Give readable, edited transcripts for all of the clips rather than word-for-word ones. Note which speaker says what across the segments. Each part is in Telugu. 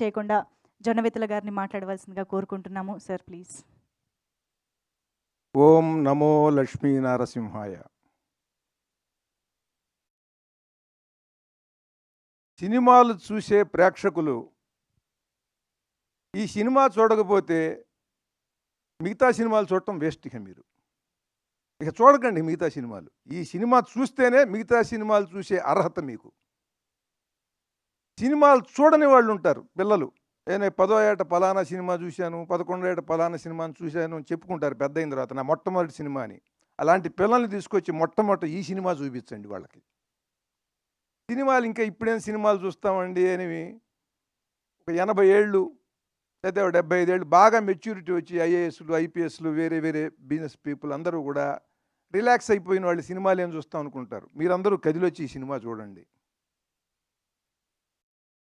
Speaker 1: చేయకుండా జొన్నవిత్తల గారిని మాట్లాడవలసిందిగా కోరుకుంటున్నాము. Sir please.
Speaker 2: ఓం నమో లక్ష్మీ నరసింహాయ. సినిమాలు చూసే ప్రేక్షకులు ఈ సినిమా చూడకపోతే మిగతా సినిమాలు చూడటం వేస్ట్. ఇక చూడకండి మిగతా సినిమాలు. ఈ సినిమా చూస్తేనే మిగతా సినిమాలు చూసే అర్హత మీకు. సినిమాలు చూడని వాళ్ళు ఉంటారు పిల్లలు. నేను 10వ ఏట పలానా సినిమా చూశాను, 11వ ఏట పలానా సినిమాని చూశాను అని చెప్పుకుంటారు పెద్ద అయిన తర్వాత, నా మొట్టమొదటి సినిమా అని. అలాంటి పిల్లల్ని తీసుకొచ్చి మొట్టమొదటి ఈ సినిమా చూపించండి వాళ్ళకి. సినిమాలు ఇంకా ఇప్పుడేం సినిమాలు చూస్తామండి అని ఒక 80 ఏళ్ళు లేదా 75 ఏళ్ళు బాగా మెచ్యూరిటీ వచ్చి ఐఏఎస్లు, ఐపీఎస్లు, వేరే వేరే బిజినెస్ పీపుల్ అందరూ కూడా రిలాక్స్ అయిపోయిన వాళ్ళు సినిమాలు ఏం చూస్తాం అనుకుంటారు. మీరందరూ కదిలొచ్చి ఈ సినిమా చూడండి.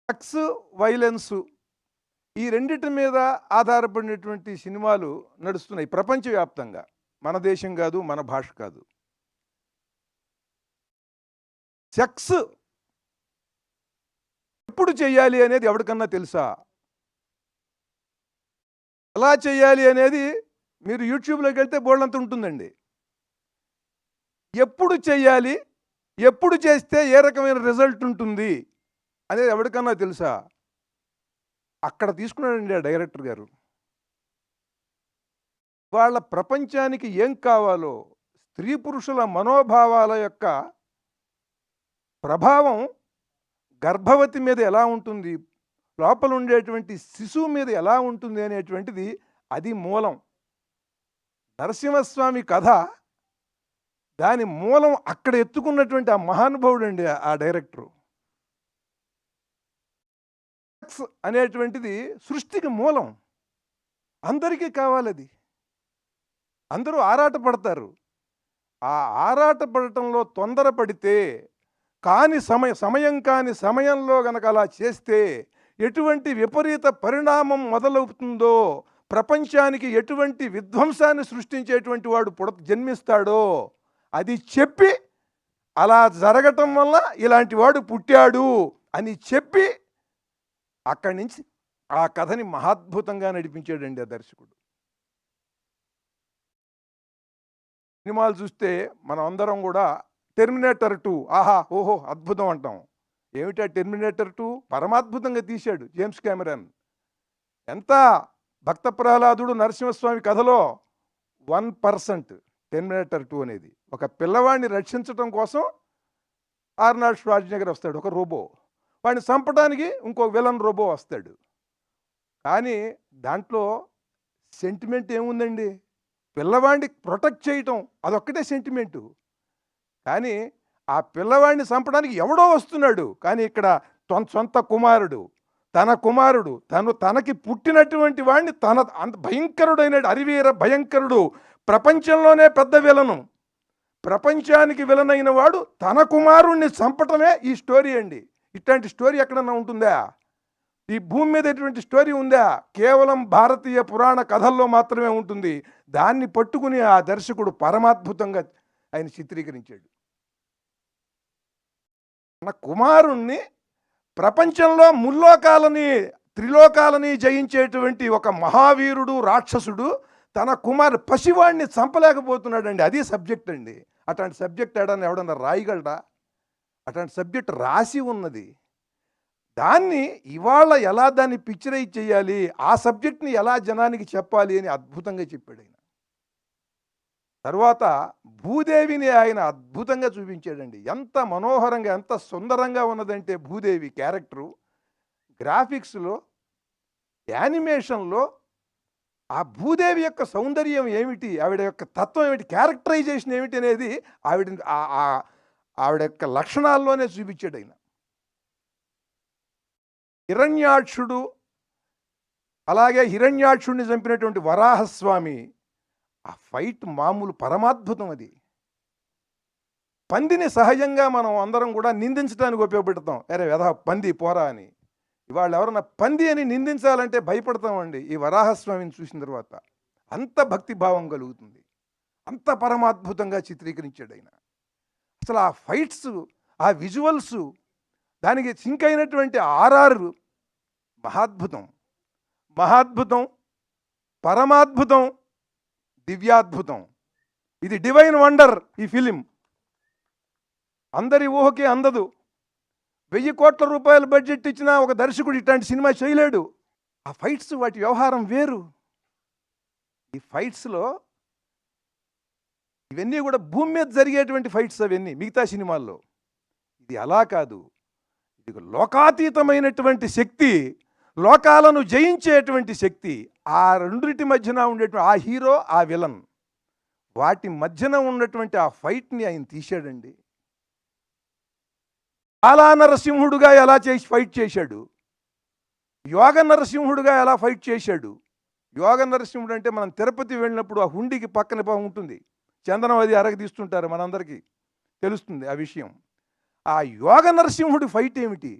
Speaker 2: సెక్స్, వైలెన్స్ ఈ రెండిటి మీద ఆధారపడినటువంటి సినిమాలు నడుస్తున్నాయి ప్రపంచవ్యాప్తంగా. మన దేశం కాదు, మన భాష కాదు. సెక్స్ ఎప్పుడు చేయాలి అనేది ఎవరికన్నా తెలుసా? ఎలా చేయాలి అనేది మీరు యూట్యూబ్లోకి వెళ్తే బోల్డంత ఉంటుందండి. ఎప్పుడు చేయాలి, ఎప్పుడు చేస్తే ఏ రకమైన రిజల్ట్ ఉంటుంది అనేది ఎవరికన్నా తెలుసా? అక్కడ తీసుకున్నాడండి ఆ డైరెక్టర్ గారు. వాళ్ళ ప్రపంచానికి ఏం కావాలో, స్త్రీ పురుషుల మనోభావాల యొక్క ప్రభావం గర్భవతి మీద ఎలా ఉంటుంది, లోపల ఉండేటువంటి శిశువు మీద ఎలా ఉంటుంది అనేటువంటిది అది మూలం. నరసింహస్వామి కథ దాని మూలం అక్కడ ఎత్తుకున్నటువంటి ఆ మహానుభావుడు అండి ఆ డైరెక్టరు. సెక్స్ అనేటువంటిది సృష్టికి మూలం. అందరికీ కావాలది. అందరూ ఆరాటపడతారు. ఆ ఆరాటపడటంలో తొందరపడితే సమయం కాని సమయంలో గనక అలా చేస్తే ఎటువంటి విపరీత పరిణామం మొదలవుతుందో, ప్రపంచానికి ఎటువంటి విధ్వంసాన్ని సృష్టించేటువంటి వాడు జన్మిస్తాడో అది చెప్పి, అలా జరగటం వల్ల ఇలాంటి వాడు పుట్టాడు అని చెప్పి అక్కడి నుంచి ఆ కథని మహాద్భుతంగా నడిపించాడండి ఆ దర్శకుడు. సినిమాలు చూస్తే మనం అందరం కూడా టెర్మినేటర్ 2 ఆహా ఓహో అద్భుతం అంటాం. ఏమిటా టెర్మినేటర్ 2? పరమాద్భుతంగా తీశాడు జేమ్స్ కెమెరాన్. ఎంత భక్త ప్రహ్లాదుడు నరసింహస్వామి కథలో 1% టెర్మినేటర్ 2 అనేది. ఒక పిల్లవాడిని రక్షించడం కోసం ఆర్నాల్డ్ ష్వార్జ్నెగర్ వస్తాడు, ఒక రోబో. వాడిని చంపడానికి ఇంకో విలన్ రోబో వస్తాడు. కానీ దాంట్లో సెంటిమెంట్ ఏముందండి? పిల్లవాడిని ప్రొటెక్ట్ చేయటం అదొక్కటే సెంటిమెంటు. కానీ ఆ పిల్లవాడిని చంపడానికి ఎవడో వస్తున్నాడు. కానీ ఇక్కడ సొంత కుమారుడు, తనకి పుట్టినటువంటి వాడిని అంత భయంకరుడైన అరివీర భయంకరుడు, ప్రపంచంలోనే పెద్ద విలను, ప్రపంచానికి విలనైన వాడు తన కుమారుణ్ణి చంపటమే ఈ స్టోరీ అండి. ఇట్లాంటి స్టోరీ ఎక్కడన్నా ఉంటుందా? ఈ భూమి మీద ఎటువంటి స్టోరీ ఉందా? కేవలం భారతీయ పురాణ కథల్లో మాత్రమే ఉంటుంది. దాన్ని పట్టుకుని ఆ దర్శకుడు పరమాద్భుతంగా ఆయన చిత్రీకరించాడు. తన కుమారుణ్ణి ప్రపంచంలో త్రిలోకాలని జయించేటువంటి ఒక మహావీరుడు, రాక్షసుడు తన పసివాడిని చంపలేకపోతున్నాడండి. అది సబ్జెక్ట్ అండి. అట్లాంటి సబ్జెక్ట్ ఎవడన్నా రాయగలడా? అట్లాంటి సబ్జెక్ట్ రాసి ఉన్నది. దాన్ని ఇవాళ ఎలా దాన్ని పిక్చరైజ్ చేయాలి, ఆ సబ్జెక్ట్ని ఎలా జనానికి చెప్పాలి అని అద్భుతంగా చెప్పాడు ఆయన. తర్వాత భూదేవిని ఆయన అద్భుతంగా చూపించాడండి. ఎంత మనోహరంగా, ఎంత సుందరంగా ఉన్నదంటే భూదేవి క్యారెక్టరు, గ్రాఫిక్స్లో, యానిమేషన్లో ఆ భూదేవి యొక్క సౌందర్యం ఏమిటి, ఆవిడ యొక్క తత్వం ఏమిటి, క్యారెక్టరైజేషన్ ఏమిటి అనేది ఆవిడ యొక్క లక్షణాల్లోనే చూపించాడు ఆయన. హిరణ్యాక్షుడు, అలాగే హిరణ్యాక్షుడిని చంపినటువంటి వరాహస్వామి, ఆ ఫైట్ మామూలు పరమాద్భుతం. అది పందిని సహజంగా మనం అందరం కూడా నిందించడానికి ఉపయోగపెడతాం. అరే వెధ పంది పోరా అని. ఇవాళ ఎవరన్నా పంది అని నిందించాలంటే భయపడతామండి. ఈ వరాహస్వామిని చూసిన తర్వాత అంత భక్తిభావం కలుగుతుంది. అంత పరమాద్భుతంగా చిత్రీకరించాడు ఆయన. అసలు ఆ ఫైట్స్, ఆ విజువల్స్, దానికి సింక్ అయినటువంటి ఆర్ఆర్ మహాద్భుతం, మహాద్భుతం, పరమాద్భుతం, దివ్యాద్భుతం. ఇది డివైన్ వండర్. ఈ ఫిలిం అందరి ఊహకే అందదు. 1000 కోట్ల రూపాయల బడ్జెట్ ఇచ్చినా ఒక దర్శకుడు ఇట్లాంటి సినిమా చేయలేడు. ఆ ఫైట్స్, వాటి వ్యవహారం వేరు. ఈ ఫైట్స్లో ఇవన్నీ కూడా భూమి మీద జరిగేటువంటి ఫైట్స్ అవన్నీ మిగతా సినిమాల్లో. ఇది అలా కాదు. ఇది లోకాతీతమైనటువంటి శక్తి, లోకాలను జయించేటువంటి శక్తి. ఆ రెండింటి మధ్యన ఉండేటువంటి ఆ హీరో, ఆ విలన్, వాటి మధ్యన ఉన్నటువంటి ఆ ఫైట్ని ఆయన తీశాడండి. బాలా నరసింహుడుగా ఎలా ఫైట్ చేశాడు, యోగ నరసింహుడుగా ఎలా ఫైట్ చేశాడు. యోగ నరసింహుడు అంటే మనం తిరుపతి వెళ్ళినప్పుడు ఆ హుండీకి పక్కన ఉంటుంది, చందనం అది అరగదీస్తుంటారు, మనందరికీ తెలుస్తుంది ఆ విషయం. ఆ యోగ నరసింహుడి ఫైట్ ఏమిటి?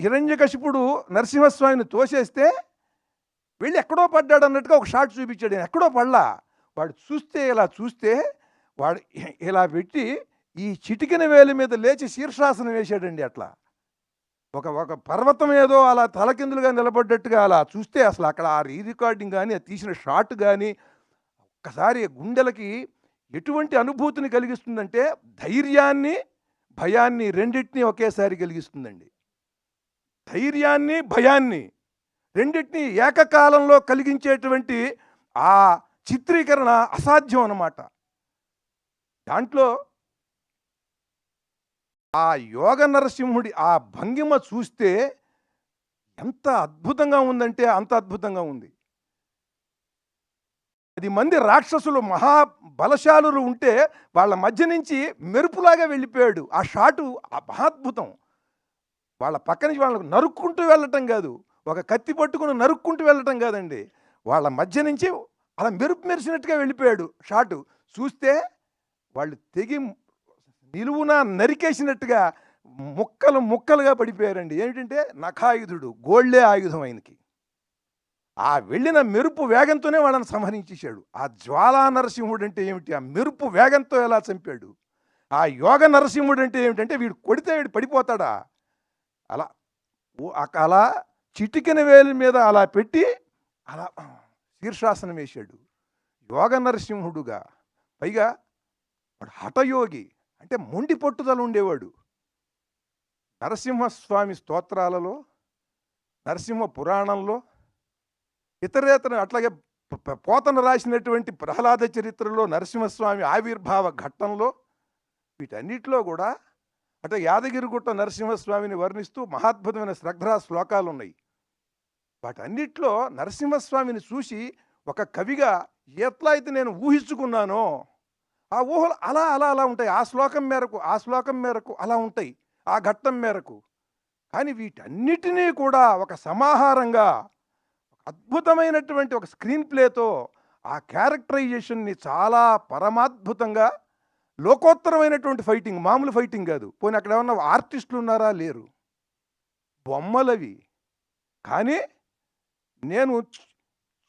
Speaker 2: హిరణ్యకశిపుడు నరసింహస్వామిని తోసేస్తే వెళ్ళి ఎక్కడో పడ్డాడు అన్నట్టుగా ఒక షాట్ చూపించాడు. ఎక్కడో పడలా. వాడు ఇలా చూస్తే వాడు ఇలా పెట్టి ఈ చిటికిన వేలి మీద లేచి శీర్షాసనం వేశాడండి. అట్లా ఒక పర్వతం ఏదో అలా తలకిందులుగా నిలబడ్డట్టుగా అలా చూస్తే అసలు అక్కడ ఆ రికార్డింగ్ కానీ, అది తీసిన షాట్ కానీ ఒక్కసారి గుండెలకి ఎటువంటి అనుభూతిని కలిగిస్తుందంటే ధైర్యాన్ని, భయాన్ని రెండింటినీ ఒకేసారి కలిగిస్తుందండి. ధైర్యాన్ని, భయాన్ని రెండింటినీ ఏకకాలంలో కలిగించేటువంటి ఆ చిత్రీకరణ అసాధ్యం అన్నమాట. దాంట్లో ఆ యోగ నరసింహుడి ఆ భంగిమ చూస్తే ఎంత అద్భుతంగా ఉందంటే అంత అద్భుతంగా ఉంది. 10 మంది రాక్షసులు మహాబలశాలులు ఉంటే వాళ్ళ మధ్య నుంచి మెరుపులాగా వెళ్ళిపోయాడు. ఆ షాటు మహాద్భుతం. వాళ్ళ పక్క నుంచి వాళ్ళకు నరుక్కుంటూ వెళ్ళటం కాదు, ఒక కత్తి పట్టుకుని నరుక్కుంటూ వెళ్ళటం కాదండి, వాళ్ళ మధ్య నుంచి అలా మెరుపు మెరిసినట్టుగా వెళ్ళిపోయాడు. షాటు చూస్తే వాళ్ళు తెగి నిలువున నరికేసినట్టుగా ముక్కలు ముక్కలుగా పడిపోయారండి. ఏమిటంటే నఖాయుధుడు, గోళ్లే ఆయుధం ఆయనకి. ఆ వెళ్ళిన మెరుపు వేగంతోనే వాళ్ళని సంహరించేశాడు. ఆ జ్వాలా నరసింహుడు అంటే ఏమిటి? ఆ మెరుపు వేగంతో ఎలా చంపాడు. ఆ యోగ నరసింహుడు అంటే ఏమిటంటే వీడు కొడితే వీడు పడిపోతాడా, అలా అలా చిటికెన వేలి మీద అలా పెట్టి అలా శీర్షాసనం వేశాడు యోగ నరసింహుడుగా. పైగా వాడు హఠయోగి, అంటే మొండి పట్టుదల ఉండేవాడు. నరసింహస్వామి స్తోత్రాలలో, నరసింహ పురాణంలో, ఇతరేతర అట్లాగే పోతన రాసినటువంటి ప్రహ్లాద చరిత్రలో, నరసింహస్వామి ఆవిర్భావ ఘట్టంలో, వీటన్నిటిలో కూడా అంటే యాదగిరిగుట్ట నరసింహస్వామిని వర్ణిస్తూ మహాద్భుతమైన శ్రద్ధా శ్లోకాలు ఉన్నాయి. వాటన్నిటిలో నరసింహస్వామిని చూసి ఒక కవిగా ఎట్లా అయితే నేను ఊహించుకున్నానో ఆ ఊహలు అలా అలా అలా ఉంటాయి. ఆ శ్లోకం మేరకు అలా ఉంటాయి, ఆ ఘట్టం మేరకు. కానీ వీటన్నిటినీ కూడా ఒక సమాహారంగా అద్భుతమైనటువంటి ఒక స్క్రీన్ ప్లేతో ఆ క్యారెక్టరైజేషన్ని చాలా పరమాద్భుతంగా, లోకోత్తరమైనటువంటి ఫైటింగ్, మామూలు ఫైటింగ్ కాదు. పోనీ అక్కడ ఏమన్నా ఆర్టిస్టులు ఉన్నారా? లేరు, బొమ్మలవి. కానీ నేను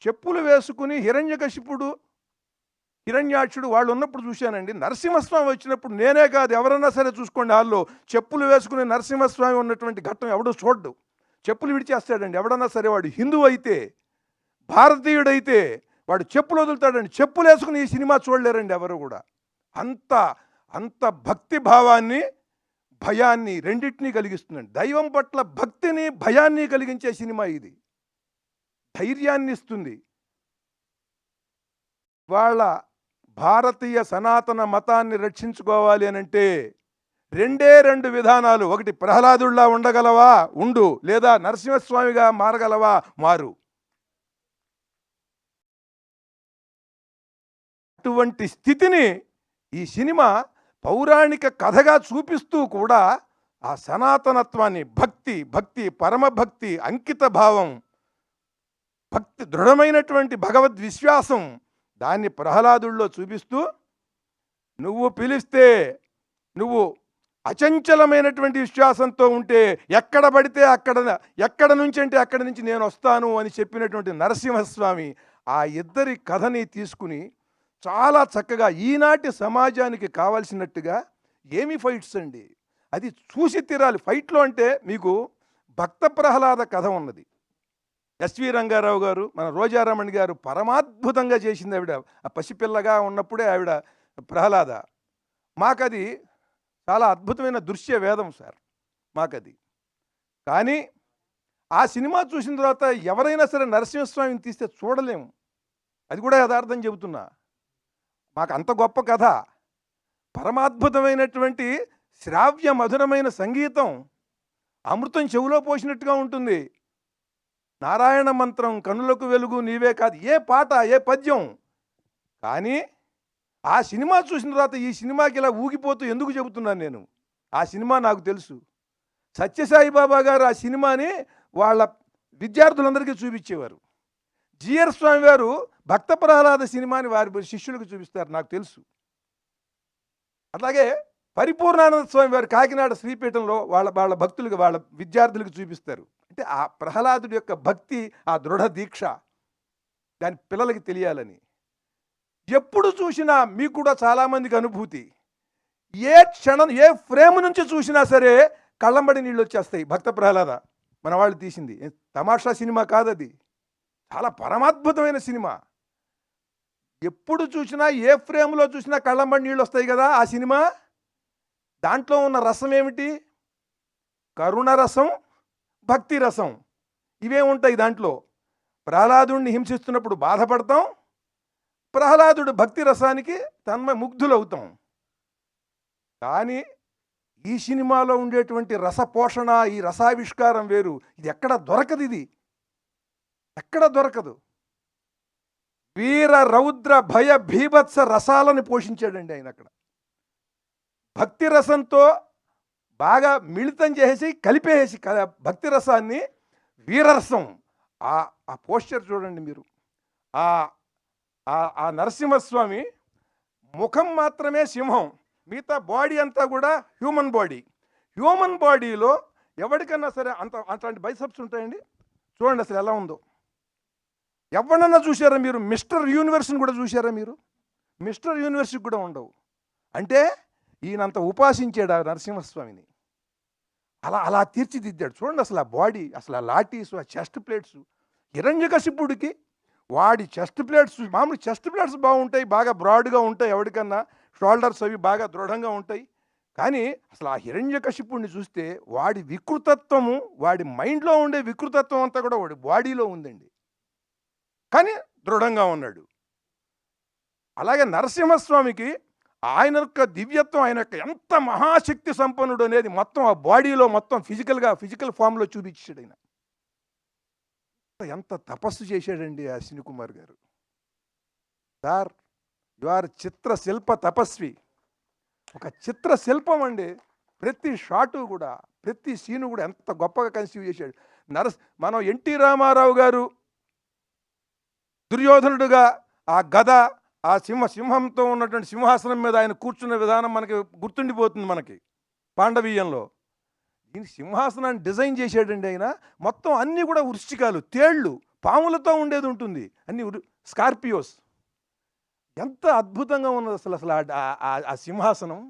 Speaker 2: చెప్పులు వేసుకుని హిరణ్యకశిపుడు, హిరణ్యాక్షుడు వాళ్ళు ఉన్నప్పుడు చూశానండి. నరసింహస్వామి వచ్చినప్పుడు నేనే కాదు, ఎవరన్నా సరే చూసుకోండి, వాళ్ళు చెప్పులు వేసుకుని నరసింహస్వామి ఉన్నటువంటి ఘట్టం ఎవడో చూడ్డు. చెప్పులు విడిచేస్తాడండి ఎవడన్నా సరే. వాడు హిందువు అయితే, భారతీయుడైతే వాడు చెప్పులు వదులుతాడండి. చెప్పులు వేసుకుని ఈ సినిమా చూడలేరండి ఎవరు కూడా. అంత భక్తి భావాన్ని, భయాన్ని రెండింటినీ కలిగిస్తుందండి. దైవం పట్ల భక్తిని, భయాన్ని కలిగించే సినిమా ఇది. ధైర్యాన్ని ఇస్తుంది. వాళ్ళ భారతీయ సనాతన మతాన్ని రక్షించుకోవాలి అనంటే రెండు విధానాలు. ఒకటి, ప్రహ్లాదుల్లా ఉండగలవా ఉండు, లేదా నరసింహస్వామిగా మారగలవా మారు. అటువంటి స్థితిని ఈ సినిమా పౌరాణిక కథగా చూపిస్తూ కూడా ఆ సనాతనత్వాన్ని, భక్తి, పరమభక్తి, అంకిత భావం, భక్తి, దృఢమైనటువంటి భగవద్విశ్వాసం, దాన్ని ప్రహ్లాదుల్లో చూపిస్తూ, నువ్వు పిలిస్తే, నువ్వు అచంచలమైనటువంటి విశ్వాసంతో ఉంటే ఎక్కడ పడితే ఎక్కడ నుంచి అంటే అక్కడి నుంచి నేను వస్తాను అని చెప్పినటువంటి నరసింహస్వామి ఆ ఇద్దరి కథని తీసుకుని చాలా చక్కగా ఈనాటి సమాజానికి కావాల్సినట్టుగా ఏమి ఫైట్స్ అండి. అది చూసి తీరాలి. ఫైట్లో అంటే మీకు భక్త ప్రహ్లాద కథ ఉన్నది. ఎస్వి రంగారావు గారు, మన రోజారమణి గారు పరమాద్భుతంగా చేసింది ఆవిడ. ఆ పసిపిల్లగా ఉన్నప్పుడే ఆవిడ ప్రహ్లాద. మాకది చాలా అద్భుతమైన దృశ్య వేదం సార్ మాకది. కానీ ఆ సినిమా చూసిన తర్వాత ఎవరైనా సరే నరసింహస్వామిని తీస్తే చూడలేము. అది కూడా యథార్థం చెబుతున్నా. మాకు అంత గొప్ప కథ, పరమాద్భుతమైనటువంటి శ్రావ్య మధురమైన సంగీతం, అమృతం చెవులో పోసినట్టుగా ఉంటుంది. నారాయణ మంత్రం, కనులకు వెలుగు నీవే కాదు, ఏ పాట ఏ పద్యం. కానీ ఆ సినిమా చూసిన తర్వాత ఈ సినిమాకి ఇలా ఊగిపోతూ ఎందుకు చెబుతున్నాను నేను, ఆ సినిమా నాకు తెలుసు. సత్యసాయిబాబా గారు ఆ సినిమాని వాళ్ళ విద్యార్థులందరికీ చూపించేవారు. జిఆర్ స్వామి వారు భక్త ప్రహ్లాద సినిమాని వారి శిష్యులకు చూపిస్తారు, నాకు తెలుసు. అలాగే పరిపూర్ణానంద స్వామి వారు కాకినాడ శ్రీపీఠంలో వాళ్ళ భక్తులకు, వాళ్ళ విద్యార్థులకు చూపిస్తారు. అంటే ఆ ప్రహ్లాదుడి యొక్క భక్తి, ఆ దృఢ దీక్ష దాని పిల్లలకి తెలియాలని. ఎప్పుడు చూసినా మీకు కూడా చాలామందికి అనుభూతి, ఏ క్షణం ఏ ఫ్రేమ్ నుంచి చూసినా సరే కళ్ళంబడి నీళ్ళు వచ్చేస్తాయి. భక్త ప్రహ్లాద మన వాళ్ళు తీసింది తమాషా సినిమా కాదది, చాలా పరమాద్భుతమైన సినిమా. ఎప్పుడు చూసినా ఏ ఫ్రేమ్లో చూసినా కళ్ళంబడి నీళ్ళు వస్తాయి కదా ఆ సినిమా. దాంట్లో ఉన్న రసం ఏమిటి? కరుణ రసం, భక్తి రసం, ఇవే ఉంటాయి దాంట్లో. ప్రహ్లాదుడిని హింసిస్తున్నప్పుడు బాధపడతాం, ప్రహ్లాదుడు భక్తి రసానికి ముగ్ధులవుతాం. కానీ ఈ సినిమాలో ఉండేటువంటి రసపోషణ, ఈ రసావిష్కారం వేరు. ఇది ఎక్కడ దొరకదు, ఇది ఎక్కడ దొరకదు. వీర రౌద్ర భయ భీభత్స రసాలను పోషించాడండి ఆయన అక్కడ. భక్తి రసంతో బాగా మిళితం చేసి కలిపేసి భక్తి రసాన్ని వీరరసం. ఆ పోస్చర్ చూడండి మీరు. ఆ నరసింహస్వామి ముఖం మాత్రమే సింహం, మిగతా బాడీ అంతా కూడా హ్యూమన్ బాడీ. హ్యూమన్ బాడీలో ఎవరికన్నా సరే అట్లాంటి బైసెప్స్ ఉంటాయండి. చూడండి అసలు ఎలా ఉందో. ఎవరన్నా చూసారా మీరు? మిస్టర్ యూనివర్స్ని కూడా చూసారా మీరు? మిస్టర్ యూనివర్స్కి కూడా ఉండవు. అంటే ఈయనంత ఉపాసించాడు ఆ నరసింహస్వామిని, అలా తీర్చిదిద్దాడు. చూడండి అసలు ఆ బాడీ, అసలు ఆ లాటీస్, ఆ చెస్ట్ ప్లేట్స్. హిరణ్యకశిపుడికి వాడి చెస్ట్ ప్లేట్స్, మామూలు చెస్ట్ ప్లేట్స్ బాగుంటాయి, బాగా బ్రాడ్గా ఉంటాయి, ఎవరికన్నా షోల్డర్స్ అవి బాగా దృఢంగా ఉంటాయి. కానీ అసలు ఆ హిరణ్యకశిపుడిని చూస్తే వాడి వికృతత్వము, వాడి మైండ్లో ఉండే వికృతత్వం అంతా కూడా వాడి బాడీలో ఉందండి. కానీ దృఢంగా ఉన్నాడు. అలాగే నరసింహస్వామికి ఆయన యొక్క దివ్యత్వం, ఆయన యొక్క ఎంత మహాశక్తి సంపన్నుడు అనేది మొత్తం ఆ బాడీలో మొత్తం ఫిజికల్ ఫామ్లో చూపించాడు ఆయన. ఎంత తపస్సు చేశాడండి ఆ సినికుమార్ గారు. సార్, యు ఆర్ చిత్రశిల్ప తపస్వి. ఒక చిత్రశిల్పం అండి. ప్రతి షాటు కూడా, ప్రతి సీను కూడా ఎంత గొప్పగా కన్సీవ్ చేశాడు. మనం ఎన్టీ రామారావు గారు దుర్యోధనుడుగా ఆ గద, ఆ సింహంతో ఉన్నటువంటి సింహాసనం మీద ఆయన కూర్చున్న విధానం మనకి గుర్తుండిపోతుంది. మనకి పాండవీయంలో దీని సింహాసనాన్ని డిజైన్ చేశాడండి ఆయన. మొత్తం అన్నీ కూడా వృశ్చికాలు, తేళ్ళు, పాములతో ఉండేది ఉంటుంది, అన్ని స్కార్పియోస్. ఎంత అద్భుతంగా ఉన్నది అసలు ఆ సింహాసనం.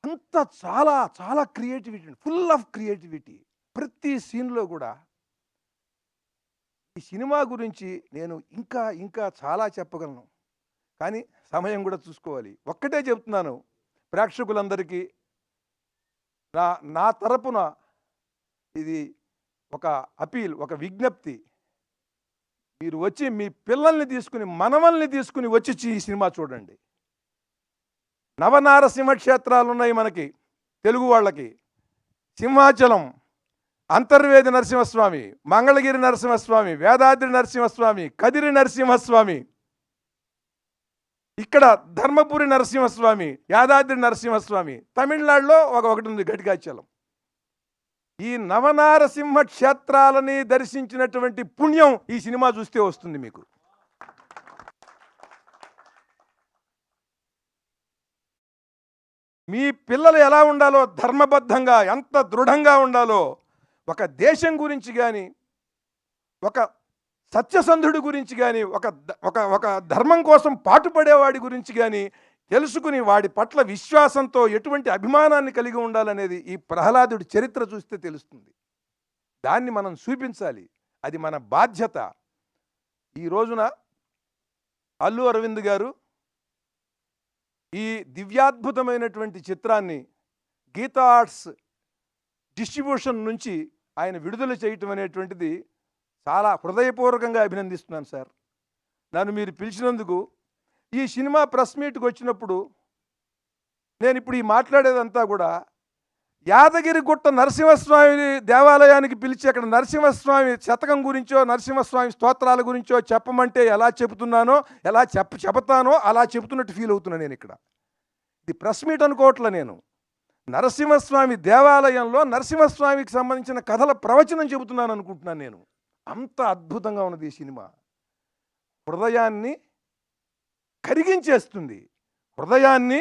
Speaker 2: అంత చాలా చాలా క్రియేటివిటీ, ఫుల్ ఆఫ్ క్రియేటివిటీ ప్రతి సీన్లో కూడా. ఈ సినిమా గురించి నేను ఇంకా చాలా చెప్పగలను, కానీ సమయం కూడా చూసుకోవాలి. ఒక్కటే చెప్తున్నాను ప్రేక్షకులందరికీ, నా తరపున ఇది ఒక అపీల్, ఒక విజ్ఞప్తి. మీరు వచ్చి మీ పిల్లల్ని తీసుకుని, మనవల్ని తీసుకుని వచ్చి ఈ సినిమా చూడండి. నవనారసింహ క్షేత్రాలు ఉన్నాయి మనకి తెలుగు వాళ్ళకి. సింహాచలం, అంతర్వేది నరసింహస్వామి, మంగళగిరి నరసింహస్వామి, వేదాద్రి నరసింహస్వామి, కదిరి నరసింహస్వామి, ఇక్కడ ధర్మపురి నరసింహస్వామి, యాదాద్రి నరసింహస్వామి. తమిళనాడులో ఒకటి ఉంది, ఘటికాచలం. ఈ నవనారసింహ క్షేత్రాలని దర్శించినటువంటి పుణ్యం ఈ సినిమా చూస్తే వస్తుంది మీకు. మీ పిల్లలు ఎలా ఉండాలో, ధర్మబద్ధంగా ఎంత దృఢంగా ఉండాలో, ఒక దేశం గురించి కానీ, ఒక సత్యసంధుడి గురించి కానీ, ఒక ధర్మం కోసం పాటుపడేవాడి గురించి కానీ తెలుసుకుని వాడి పట్ల విశ్వాసంతో ఎటువంటి అభిమానాన్ని కలిగి ఉండాలనేది ఈ ప్రహ్లాదుడి చరిత్ర చూస్తే తెలుస్తుంది. దాన్ని మనం చూపించాలి. అది మన బాధ్యత. ఈ రోజున అల్లు అరవింద్ గారు ఈ దివ్యాద్భుతమైనటువంటి చిత్రాన్ని గీతా ఆర్ట్స్ డిస్ట్రిబ్యూషన్ నుంచి ఆయన విడుదల చేయటం అనేటువంటిది చాలా హృదయపూర్వకంగా అభినందిస్తున్నాను సార్. నన్ను మీరు పిలిచినందుకు. ఈ సినిమా ప్రెస్ మీట్కి వచ్చినప్పుడు నేను ఇప్పుడు ఈ మాట్లాడేదంతా కూడా యాదగిరిగుట్ట నరసింహస్వామి దేవాలయానికి పిలిచి అక్కడ నరసింహస్వామి శతకం గురించో నరసింహస్వామి స్తోత్రాల గురించో చెప్పమంటే ఎలా చెబుతున్నానో ఎలా చెబుతానో అలా చెబుతున్నట్టు ఫీల్ అవుతున్నాను నేను ఇక్కడ. ఇది ప్రెస్ మీట్ అనుకోవట్లే నేను. నరసింహస్వామి దేవాలయంలో నరసింహస్వామికి సంబంధించిన కథల ప్రవచనం చెబుతున్నాను అనుకుంటున్నాను నేను. అంత అద్భుతంగా ఉన్నది ఈ సినిమా. హృదయాన్ని కరిగించేస్తుంది, హృదయాన్ని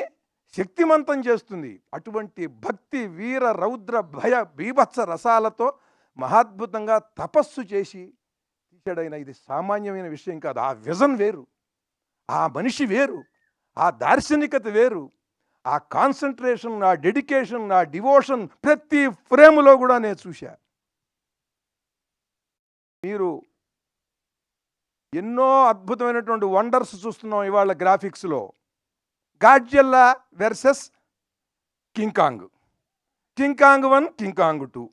Speaker 2: శక్తిమంతం చేస్తుంది. అటువంటి భక్తి వీర రౌద్ర భయ బీభత్స రసాలతో మహాద్భుతంగా తపస్సు చేసి తీసాడైన. ఇది సామాన్యమైన విషయం కాదు. ఆ విజన్ వేరు, ఆ మనిషి వేరు, ఆ దార్శనికత వేరు, ఆ కాన్సన్ట్రేషన్, ఆ డెడికేషన్, ఆ డివోషన్ ప్రతి ఫ్రేములో కూడా నేను చూశా. మీరు ఎన్నో అద్భుతమైనటువంటి వండర్స్ చూస్తున్నాం ఇవాళ గ్రాఫిక్స్లో. Godzilla versus King Kong, King Kong 1, King Kong 2,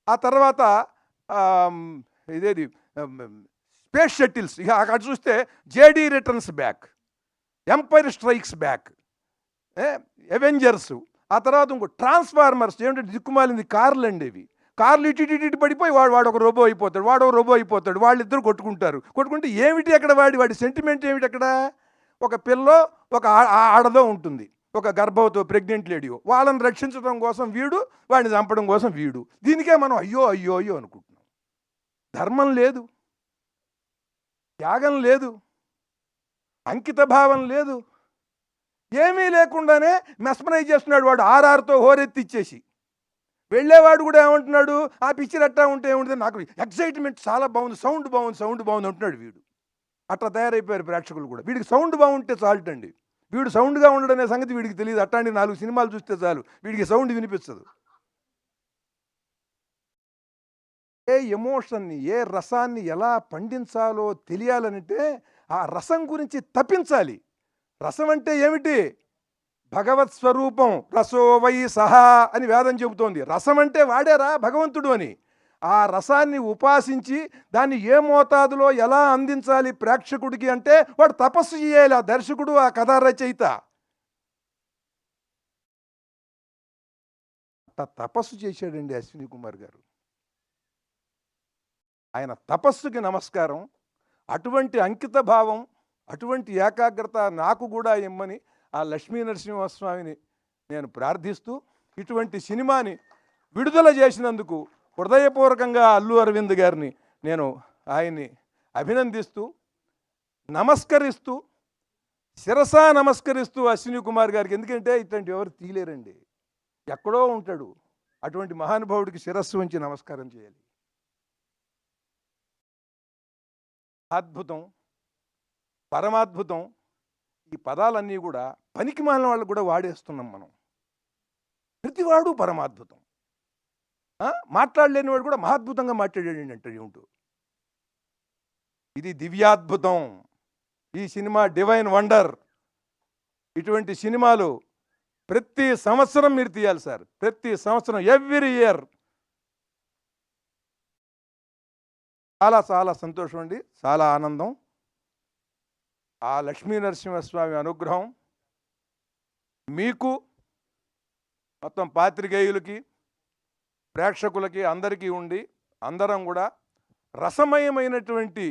Speaker 2: ఆ తర్వాత ఇదేది స్పేస్ షటిల్స్. ఇక అక్కడ చూస్తే Jedi returns back, Empire Strikes Back, Avengers, ఆ తర్వాత ఇంకో ట్రాన్స్ఫార్మర్స్. ఏమిటంటే దిక్కుమాలింది కార్లు అండి ఇవి. కార్లు ఇటు పడిపోయి వాడు ఒక రోబో అయిపోతాడు, వాడు ఒక రోబో అయిపోతాడు, వాళ్ళిద్దరు కొట్టుకుంటే ఏమిటి అక్కడ వాడి సెంటిమెంట్ ఏమిటి అక్కడ? ఒక పిల్లో ఒక ఆడదో ఉంటుంది, ఒక గర్భవతో ప్రెగ్నెంట్ లేడీయో. వాళ్ళని రక్షించడం కోసం వీడు, వాడిని చంపడం కోసం వీడు. దీనికే మనం అయ్యో అయ్యో అయ్యో అనుకుంటున్నాం. ధర్మం లేదు, త్యాగం లేదు, అంకిత భావం లేదు, ఏమీ లేకుండానే మెస్మరైజ్ చేస్తున్నాడు వాడు. ఆర్ఆర్తో హోరెత్తిచ్చేసి వెళ్ళేవాడు కూడా ఏమంటున్నాడు, ఆ పిక్చర్ అట్టా ఉంటే ఏముంటుంది, నాకు ఎక్సైట్మెంట్ చాలా బాగుంది, సౌండ్ బాగుంది అంటున్నాడు వీడు. అట్లా తయారైపోయారు ప్రేక్షకులు కూడా. వీడికి సౌండ్ బాగుంటే చాలుటండి. వీడు సౌండ్గా ఉండడనే సంగతి వీడికి తెలియదు. అట్లాంటి 4 సినిమాలు చూస్తే చాలు, వీడికి సౌండ్ వినిపించదు. ఏ ఎమోషన్ని, ఏ రసాన్ని ఎలా పండించాలో తెలియాలంటే ఆ రసం గురించి తప్పించాలి. రసం అంటే ఏమిటి? భగవత్ స్వరూపం. రసో వై సహా అని వేదం చెబుతోంది. రసం అంటే వాడేరా భగవంతుడు అని. ఆ రసాన్ని ఉపాసించి దాన్ని ఏ మోతాదులో ఎలా అందించాలి ప్రేక్షకుడికి అంటే వాడు తపస్సు చేయాలి. ఆ దర్శకుడు, ఆ కథా రచయిత తపస్సు చేశాడండి అశ్విని కుమార్ గారు. ఆయన తపస్సుకి నమస్కారం. అటువంటి అంకిత భావం, అటువంటి ఏకాగ్రత నాకు కూడా ఇమ్మని ఆ లక్ష్మీ నరసింహస్వామిని నేను ప్రార్థిస్తూ, ఇటువంటి సినిమాని విడుదల చేసినందుకు హృదయపూర్వకంగా అల్లు అరవింద్ గారిని నేను ఆయన్ని అభినందిస్తూ, నమస్కరిస్తూ, శిరసా నమస్కరిస్తూ అశ్విని కుమార్ గారికి. ఎందుకంటే ఇట్లాంటి ఎవరు తీలేరండి, ఎక్కడో ఉంటాడు. అటువంటి మహానుభావుడికి శిరస్సు ఉంచి నమస్కారం చేయాలి. అద్భుతం, పరమాద్భుతం, ఈ పదాలన్నీ కూడా పనికి మాలిన వాళ్ళకు కూడా వాడేస్తున్నాం మనం. ప్రతివాడు పరమాద్భుతం. మాట్లాడలేని వాడు కూడా మహాద్భుతంగా మాట్లాడాడు అంటే ఏమిటో. ఇది దివ్యాద్భుతం. ఈ సినిమా డివైన్ వండర్. ఇటువంటి సినిమాలు ప్రతి సంవత్సరం మీరు తీయాలి సార్, ప్రతి సంవత్సరం, ఎవ్రీ ఇయర్. చాలా చాలా సంతోషం అండి, చాలా ఆనందం. ఆ లక్ష్మీ నరసింహస్వామి అనుగ్రహం మీకు, మొత్తం పాత్రికేయులకి, ప్రేక్షకులకి, అందరికీ ఉండి అందరం కూడా రసమయమైనటువంటి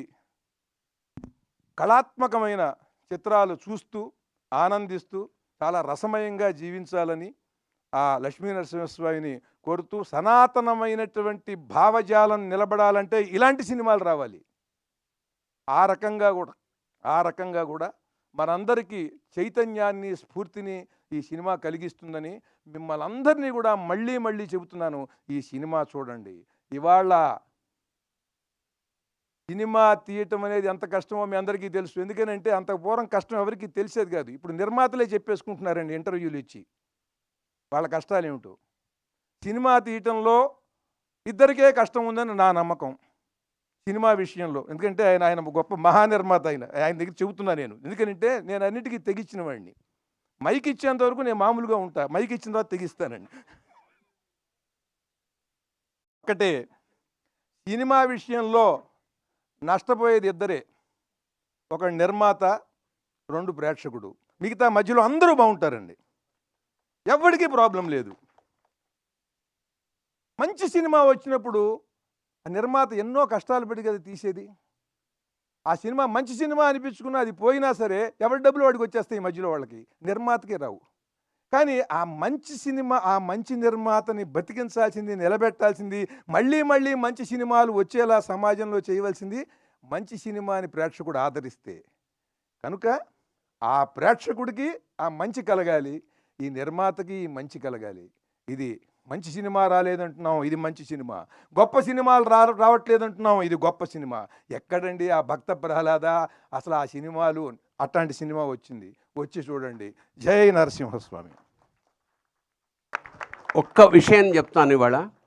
Speaker 2: కళాత్మకమైన చిత్రాలు చూస్తూ ఆనందిస్తూ చాలా రసమయంగా జీవించాలని ఆ లక్ష్మీ నరసింహస్వామిని కోరుతూ, సనాతనమైనటువంటి భావజాలం నిలబడాలంటే ఇలాంటి సినిమాలు రావాలి. ఆ రకంగా కూడా మనందరికీ చైతన్యాన్ని, స్ఫూర్తిని ఈ సినిమా కలిగిస్తుందని మిమ్మల్ని అందరినీ కూడా మళ్ళీ చెబుతున్నాను. ఈ సినిమా చూడండి. ఇవాళ సినిమా తీయటం అనేది ఎంత కష్టమో మీ అందరికీ తెలుసు. ఎందుకనంటే అంత పూర్వం కష్టం ఎవరికీ తెలిసేది కాదు. ఇప్పుడు నిర్మాతలే చెప్పేసుకుంటున్నారండి ఇంటర్వ్యూలు ఇచ్చి. వాళ్ళ కష్టాలేమిటో. సినిమా తీయటంలో ఇద్దరికే కష్టం ఉందని నా నమ్మకం. సినిమా విషయంలో. ఎందుకంటే ఆయన గొప్ప మహానిర్మాత ఆయన. ఆయన దగ్గర చెబుతున్నా నేను. ఎందుకనంటే నేను అన్నిటికీ తెగించిన వాడిని. మైక్ ఇచ్చేంత వరకు నేను మామూలుగా ఉంటా. మైక్ ఇచ్చిన తర్వాత తెగిస్తానండి. ఒకటే సినిమా విషయంలో నష్టపోయేది ఇద్దరే. ఒక నిర్మాత, 2 ప్రేక్షకుడు. మిగతా మధ్యలో అందరూ బాగుంటారండి. ఎవరికీ ప్రాబ్లం లేదు. మంచి సినిమా వచ్చినప్పుడు ఆ నిర్మాత ఎన్నో కష్టాలు పడి కదా తీసేది. ఆ సినిమా మంచి సినిమా అనిపించుకున్నా అది పోయినా సరే ఎవరి డబ్బులు వాడికి వచ్చేస్తాయి మధ్యలో వాళ్ళకి. నిర్మాతకే రావు. కానీ ఆ మంచి సినిమా, ఆ మంచి నిర్మాతని బతికించాల్సింది, నిలబెట్టాల్సింది, మళ్ళీ మళ్ళీ మంచి సినిమాలు వచ్చేలా సమాజంలో చేయవలసింది మంచి సినిమాని ప్రేక్షకుడు ఆదరిస్తే. కనుక ఆ ప్రేక్షకుడికి ఆ మంచి కలగాలి, ఈ నిర్మాతకి ఈ మంచి కలగాలి. ఇది మంచి సినిమా రాలేదంటున్నాం, ఇది మంచి సినిమా. గొప్ప సినిమాలు రావట్లేదంటున్నాం, ఇది గొప్ప సినిమా. ఎక్కడండి ఆ భక్త ప్రహ్లాద? అసలు ఆ సినిమాలు అట్లాంటి సినిమా వచ్చింది. వచ్చి చూడండి. జై నరసింహస్వామి.
Speaker 3: ఒక్క విషయం చెప్తాను ఇవాళ.